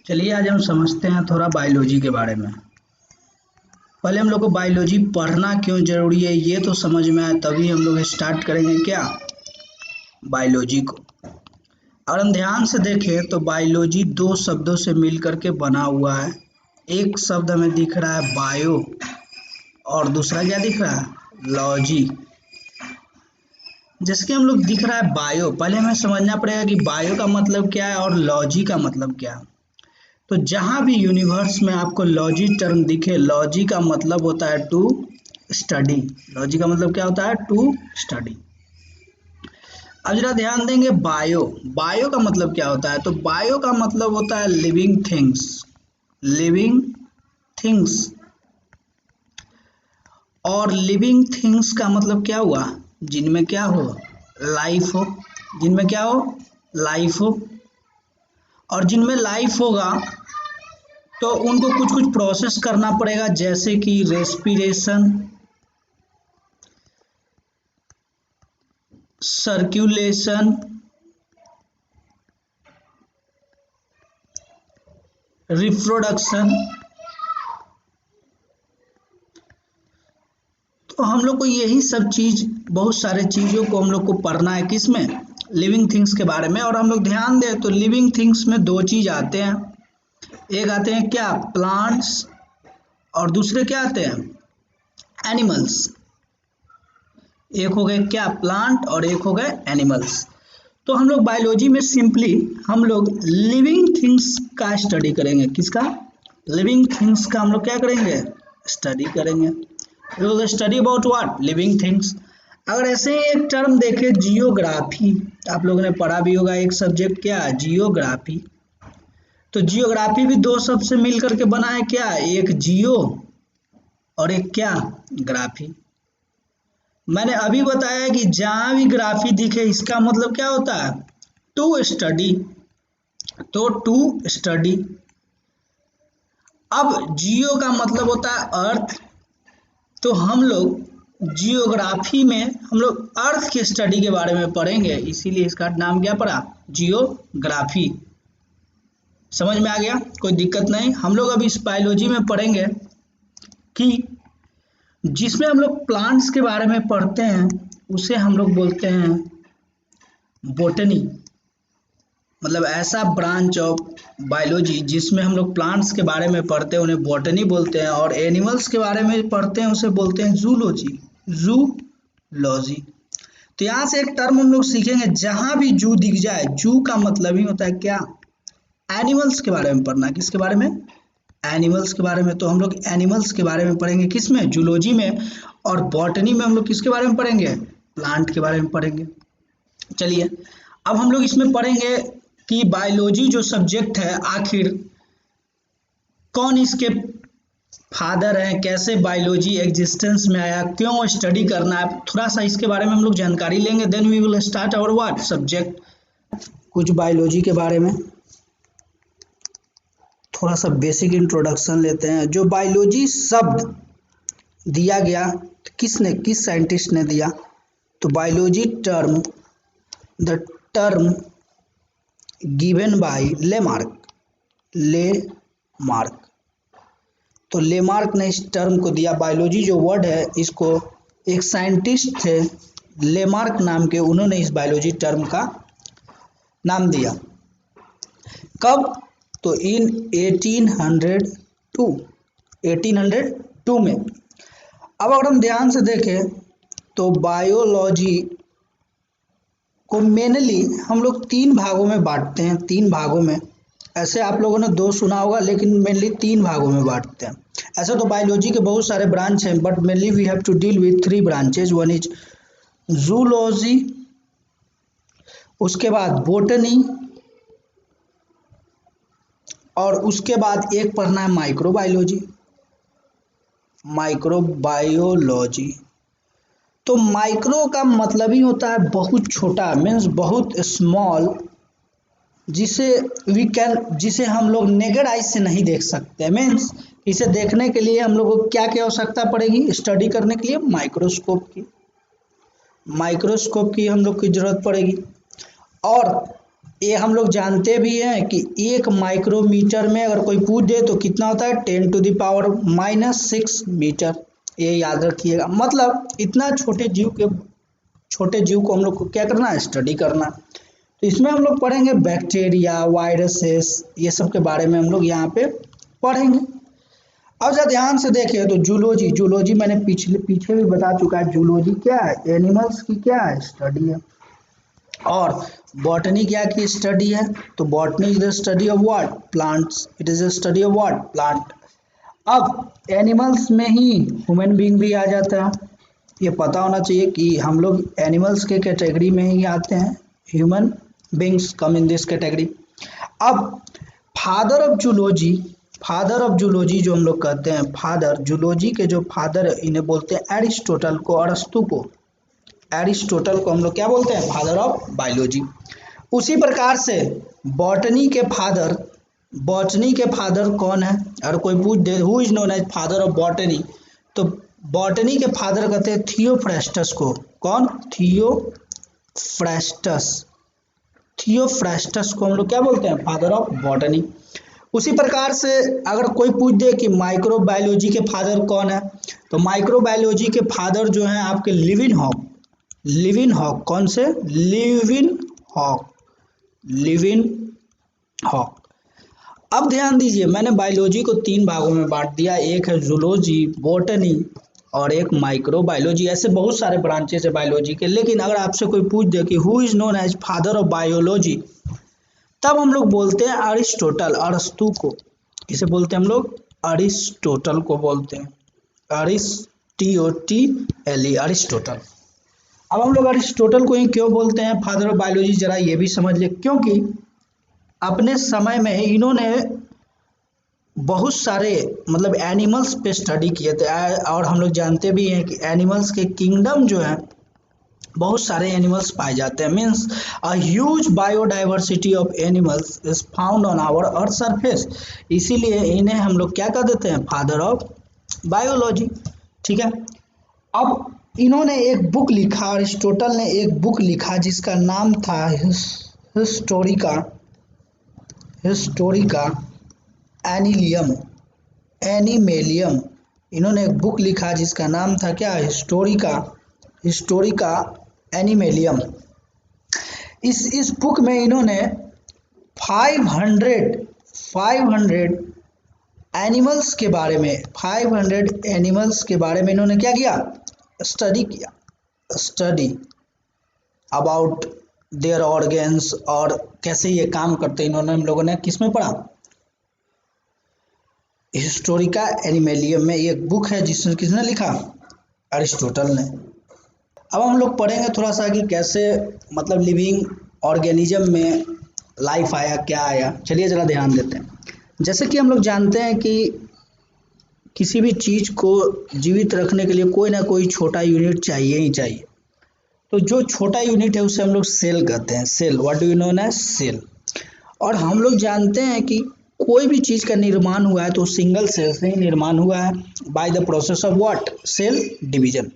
चलिए आज हम समझते हैं थोड़ा बायोलॉजी के बारे में। पहले हम लोग को बायोलॉजी पढ़ना क्यों जरूरी है ये तो समझ में आए, तभी हम लोग स्टार्ट करेंगे क्या बायोलॉजी को। और हम ध्यान से देखें तो बायोलॉजी दो शब्दों से मिल करके बना हुआ है। एक शब्द हमें दिख रहा है बायो और दूसरा क्या दिख रहा है लॉजी। जिसके हम लोग दिख रहा है बायो, पहले हमें समझना पड़ेगा कि बायो का मतलब क्या है और लॉजी का मतलब क्या है। तो जहां भी यूनिवर्स में आपको लॉजी टर्म दिखे, लॉजी का मतलब होता है टू स्टडी। लॉजी का मतलब क्या होता है टू स्टडी। अब जरा ध्यान देंगे बायो, बायो का मतलब क्या होता है। तो बायो का मतलब होता है लिविंग थिंग्स, लिविंग थिंग्स। और लिविंग थिंग्स का मतलब क्या हुआ, जिनमें क्या हो लाइफ हो, जिनमें क्या हो लाइफ हो। और जिनमें लाइफ होगा तो उनको कुछ कुछ प्रोसेस करना पड़ेगा, जैसे कि रेस्पिरेशन, सर्कुलेशन, रिप्रोडक्शन। तो हम लोग को यही सब चीज, बहुत सारे चीजों को हम लोग को पढ़ना है किसमें, लिविंग थिंग्स के बारे में। और हम लोग ध्यान दें तो लिविंग थिंग्स में दो चीज आते हैं, एक आते हैं क्या प्लांट्स और दूसरे क्या आते हैं एनिमल्स। एक हो गए क्या प्लांट और एक हो गए एनिमल्स। तो हम लोग बायोलॉजी में सिंपली हम लोग लिविंग थिंग्स का स्टडी करेंगे। किसका, लिविंग थिंग्स का हम लोग क्या करेंगे स्टडी करेंगे। Study about what living things. अगर ऐसे ही एक टर्म देखे जियोग्राफी, आप लोगों ने पढ़ा भी होगा एक सब्जेक्ट क्या जियोग्राफी। तो जियोग्राफी भी दो शब्द से मिल करके बना है क्या, एक जियो और एक क्या ग्राफी। मैंने अभी बताया कि जहां भी ग्राफी दिखे इसका मतलब क्या होता है टू स्टडी। तो टू स्टडी। अब जियो का मतलब होता है अर्थ, तो हम लोग जियोग्राफी में हम लोग अर्थ की स्टडी के बारे में पढ़ेंगे, इसीलिए इसका नाम क्या पड़ा जियोग्राफी। समझ में आ गया, कोई दिक्कत नहीं। हम लोग अभी इस बायोलॉजी में पढ़ेंगे कि जिसमें हम लोग प्लांट्स के बारे में पढ़ते हैं उसे हम लोग बोलते हैं बोटनी। मतलब ऐसा ब्रांच ऑफ बायोलॉजी जिसमें हम लोग प्लांट्स के बारे में पढ़ते हैं उन्हें बॉटनी बोलते हैं, और एनिमल्स के बारे में पढ़ते हैं उसे बोलते हैं जूलॉजी, जूलॉजी। तो यहाँ से एक टर्म हम लोग सीखेंगे, जहां भी जू दिख जाए, जू का मतलब ही होता है क्या एनिमल्स के बारे में पढ़ना। किसके बारे में, एनिमल्स के बारे में। तो हम लोग एनिमल्स के बारे में पढ़ेंगे किसमें, जूलॉजी में। और बॉटनी में हम लोग किसके बारे में पढ़ेंगे, प्लांट के बारे में पढ़ेंगे। चलिए अब हम लोग इसमें पढ़ेंगे कि बायोलॉजी जो सब्जेक्ट है आखिर कौन इसके फादर हैं, कैसे बायोलॉजी एग्जिस्टेंस में आया, क्यों स्टडी करना है, थोड़ा सा इसके बारे में हम लोग जानकारी लेंगे। Then we will start our what subject. कुछ बायोलॉजी के बारे में थोड़ा सा बेसिक इंट्रोडक्शन लेते हैं। जो बायोलॉजी शब्द दिया गया किसने, किस साइंटिस्ट ने दिया, तो biology term, the term given by Lamarck, Lamarck. तो लेमार्क ने इस टर्म को दिया। बायोलॉजी जो वर्ड है इसको एक साइंटिस्ट थे लेमार्क नाम के, उन्होंने इस बायोलॉजी टर्म का नाम दिया। कब, तो इन 1802 में। अब अगर हम ध्यान से देखें तो बायोलॉजी को मेनली हम लोग तीन भागों में बांटते हैं, तीन भागों में। ऐसे आप लोगों ने दो सुना होगा लेकिन मेनली तीन भागों में बांटते हैं। ऐसे तो बायोलॉजी के बहुत सारे ब्रांच हैं but mainly we have to deal with three branches. One is zoology, उसके बाद बोटनी, और उसके बाद एक पढ़ना है माइक्रोबायोलॉजी, माइक्रोबायोलॉजी। तो माइक्रो का मतलब ही होता है बहुत छोटा, मीन्स बहुत स्मॉल, जिसे जिसे हम लोग नेकेड आइज से नहीं देख सकते। मीन्स इसे देखने के लिए हम लोग को क्या क्या आवश्यकता पड़ेगी, स्टडी करने के लिए माइक्रोस्कोप की, माइक्रोस्कोप की हम लोग की जरूरत पड़ेगी। और ये हम लोग जानते भी हैं कि 1 माइक्रोमीटर में अगर कोई पूछ दे तो कितना होता है 10⁻⁻6 मीटर। ये याद रखिएगा, मतलब इतना छोटे जीव को हम लोग को क्या करना है, स्टडी करना। तो इसमें हम लोग पढ़ेंगे बैक्टीरिया, वायरसेस, ये सब के बारे में हम लोग यहाँ पे पढ़ेंगे। अब जरा ध्यान से देखिए तो जूलॉजी मैंने पीछे भी बता चुका है। जूलॉजी क्या है, एनिमल्स की क्या है, स्टडी है। और बॉटनी क्या की स्टडी है, तो botany is the study of what, plants. It is the study of what, plant. अब एनिमल्स में ही ह्यूमन बीइंग भी आ जाता है। ये पता होना चाहिए कि हम लोग एनिमल्स के कैटेगरी में ही आते हैं। Human beings come in this category. अब फादर ऑफ जूलॉजी जो हम लोग कहते हैं, फादर जूलॉजी के जो फादर, इन्हें बोलते हैं एरिस्टोटल को, अरस्तु को। एरिस्टोटल को हम लोग क्या बोलते हैं, फादर ऑफ बायोलॉजी। उसी प्रकार से बॉटनी के फादर कौन है, अगर कोई पूछ दे who is known as father of botany, तो बॉटनी के फादर कहते हैं थियोफ्रास्टस को। कौन, थियोफ्रास्टस को हम लोग क्या बोलते हैं, फादर ऑफ बॉटनी। उसी प्रकार से अगर कोई पूछ दे कि माइक्रोबायोलॉजी के फादर कौन है, तो माइक्रोबायोलॉजी के फादर जो हैं आपके लिविनहॉक। कौन से, लिविनहॉक। अब ध्यान दीजिए, मैंने बायोलॉजी को 3 भागों में बांट दिया, एक है जूलॉजी, बॉटनी और एक माइक्रोबायोलॉजी। ऐसे बहुत सारे ब्रांचेस है बायोलॉजी के। लेकिन अगर आपसे कोई पूछ दे कि who is known as father of biology, तब हम लोग बोलते हैं अरिस्टोटल, अरस्तु को। किसे बोलते हैं हम लोग, अरिस्टोटल को बोलते हैं, अरिस्टोटल। अब हम लोग अरिस्टोटल को ही क्यों बोलते हैं फादर ऑफ बायोलॉजी, जरा ये भी समझ ले। क्योंकि अपने समय में इन्होंने बहुत सारे मतलब एनिमल्स पे स्टडी किए थे। और हम लोग जानते भी हैं कि एनिमल्स के किंगडम जो है, बहुत सारे एनिमल्स पाए जाते हैं। Means a huge biodiversity of animals is found on our earth surface. इसीलिए इन्हें हम लोग क्या कर देते हैं, फादर ऑफ बायोलॉजी। ठीक है। अब इन्होंने एक बुक लिखा, अरिस्टोटल ने एक बुक लिखा जिसका नाम था हिस्टोरिका एनिमेलियम। इन्होंने एक बुक लिखा जिसका नाम था क्या, हिस्टोरिका एनिमेलियम। इस बुक में इन्होंने 500 एनिमल्स के बारे में, 500 एनिमल्स के बारे में इन्होंने क्या किया, स्टडी अबाउट देयर ऑर्गन्स, और कैसे ये काम करते हैं। इन्होंने हम लोगों ने किस में पढ़ा, हिस्टोरिका एनिमेलियम में। एक बुक है जिसने किसने लिखा, अरिस्टोटल ने। अब हम लोग पढ़ेंगे थोड़ा सा कि कैसे मतलब लिविंग ऑर्गेनिज्म में लाइफ आया, क्या आया। चलिए जरा ध्यान देते हैं। जैसे कि हम लोग जानते हैं कि किसी भी चीज़ को जीवित रखने के लिए कोई ना कोई छोटा यूनिट चाहिए ही चाहिए। तो जो छोटा यूनिट है उसे हम लोग सेल कहते हैं, cell. What do you known as cell. और हम लोग जानते हैं कि कोई भी चीज़ का निर्माण हुआ है तो सिंगल सेल से ही निर्माण हुआ है, by the process of what, cell division.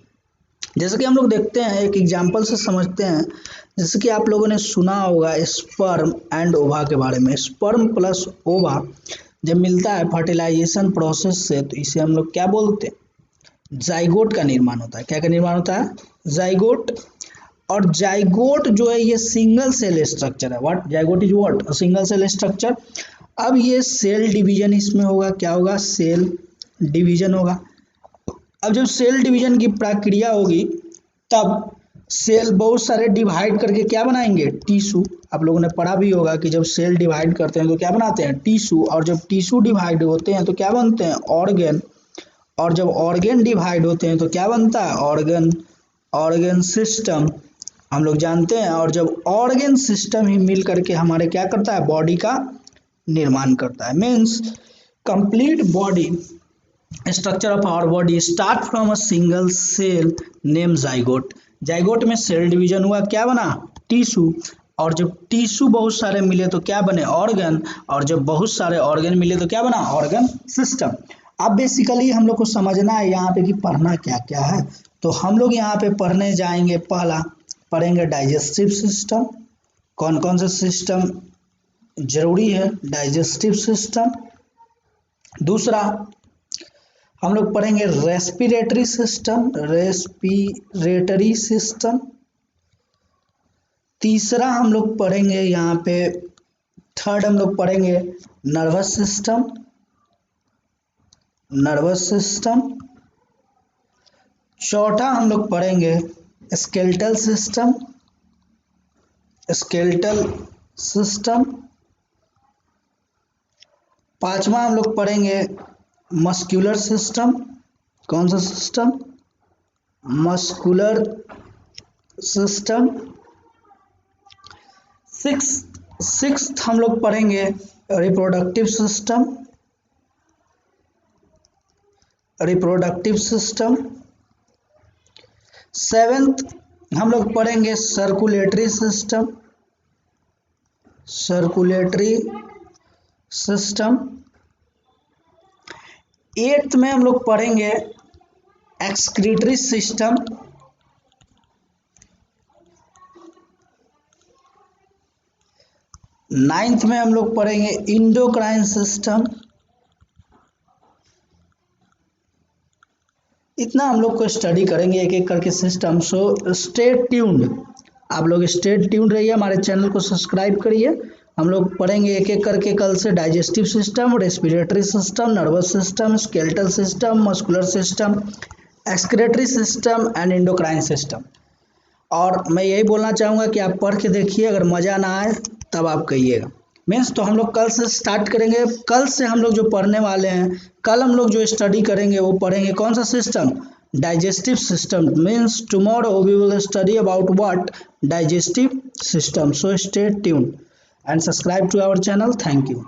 जैसे कि हम लोग देखते हैं, एक एग्जाम्पल से समझते हैं। जैसे कि आप लोगों ने सुना होगा स्पर्म एंड ओवा के बारे में। स्पर्म प्लस ओवा जब मिलता है फर्टिलाइजेशन प्रोसेस से, तो इसे हम लोग क्या बोलते हैं, जाइगोट का निर्माण होता है। क्या का निर्माण होता है, जाइगोट। और जाइगोट जो है ये सिंगल सेल स्ट्रक्चर है। What, zygote is what, single cell structure. अब ये सेल डिवीजन इसमें होगा, क्या होगा, सेल डिवीजन होगा। अब जब सेल डिवीजन की प्रक्रिया होगी तब सेल बहुत सारे डिवाइड करके क्या बनाएंगे, टिश्यू। आप लोगों ने पढ़ा भी होगा कि जब सेल डिवाइड करते हैं तो क्या बनाते हैं, टिश्यू। और जब टिश्यू डिवाइड होते हैं तो क्या बनते हैं, ऑर्गन। और जब ऑर्गन डिवाइड होते हैं तो क्या बनता है, ऑर्गन सिस्टम, हम लोग जानते हैं। और जब ऑर्गन सिस्टम ही मिल करके हमारे क्या करता है, बॉडी का निर्माण करता है। Means complete body structure of our body start from a single cell name zygote. Zygote में सेल डिवीजन हुआ, क्या बना, टिश्यू। और जब टिश्यू बहुत सारे मिले तो क्या बने, ऑर्गन। और जब बहुत सारे ऑर्गन मिले तो क्या बना, ऑर्गन सिस्टम। अब बेसिकली हम लोग को समझना है यहाँ पे कि पढ़ना क्या क्या है। तो हम लोग यहाँ पे पढ़ने जाएंगे, पहला पढ़ेंगे डाइजेस्टिव सिस्टम, कौन कौन से सिस्टम जरूरी है, डाइजेस्टिव सिस्टम। दूसरा हम लोग पढ़ेंगे रेस्पिरेटरी सिस्टम। तीसरा हम लोग पढ़ेंगे यहाँ पे, थर्ड हम लोग पढ़ेंगे नर्वस सिस्टम। चौथा हम लोग पढ़ेंगे स्केलेटल सिस्टम। पांचवा हम लोग पढ़ेंगे मस्कुलर सिस्टम। कौन सा सिस्टम? Muscular system. सिक्स्थ हम लोग पढ़ेंगे रिप्रोडक्टिव सिस्टम। सेवेंथ हम लोग पढ़ेंगे सर्कुलेटरी सिस्टम। एट्थ में हम लोग पढ़ेंगे एक्सक्रीटरी सिस्टम। नाइन्थ में हम लोग पढ़ेंगे इंडोक्राइन सिस्टम। इतना हम लोग को स्टडी करेंगे एक एक करके सिस्टम। सो स्टे ट्यून्ड, आप लोग स्टे ट्यून्ड रहिए, हमारे चैनल को सब्सक्राइब करिए। हम लोग पढ़ेंगे एक एक करके कल से digestive system, respiratory system, nervous system, skeletal system, muscular system, excretory system and endocrine system. और मैं यही बोलना चाहूँगा कि आप पढ़ के देखिए, अगर मज़ा ना आए तब आप कहिएगा। मीन्स तो हम लोग कल से स्टार्ट करेंगे। कल से हम लोग जो पढ़ने वाले हैं, कल हम लोग जो स्टडी करेंगे वो पढ़ेंगे कौन सा system? Digestive system. Means tomorrow we will study about what? Digestive system. So stay tuned and subscribe to our channel. Thank you.